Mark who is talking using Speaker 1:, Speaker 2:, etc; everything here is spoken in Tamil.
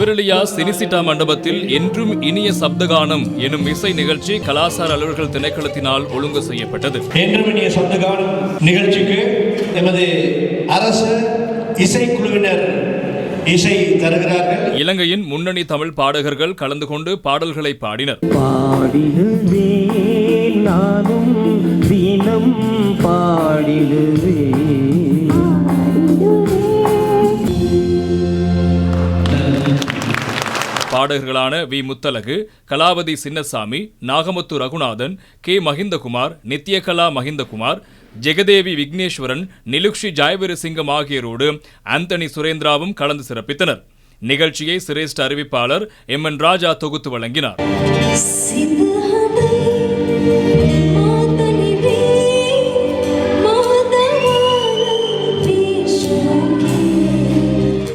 Speaker 1: நுவரெலியா சினிசிட்டா மண்டபத்தில் என்றும் இனிய சப்தகானம் எனும் இசை நிகழ்ச்சி கலாசார அலுவலர்கள் திணைக்களத்தினால் ஒழுங்கு செய்யப்பட்டது.
Speaker 2: என்றும் இனிய சப்தகானம் நிகழ்ச்சிக்கு எமது அரசு இசைக்குழுவினர் இசை தருகிறார்கள்.
Speaker 1: இலங்கையின் முன்னணி தமிழ் பாடகர்கள் கலந்து கொண்டு பாடல்களை பாடினர். பாடகர்களான வி முத்தலகு, கலாவதி சின்னசாமி, நாகமுத்து ரகுநாதன், கே மஹிந்தகுமார், நித்யகலா மஹிந்தகுமார், ஜெகதேவி விக்னேஸ்வரன், நிலுக்ஷி ஜாயவீரசிங்கம் ஆகியோரோடு ஆந்தனி சுரேந்திராவும் கலந்து சிறப்பித்தனர். நிகழ்ச்சியை சிரேஷ்ட அறிவிப்பாளர் எம்.என். ராஜா தொகுத்து வழங்கினார்.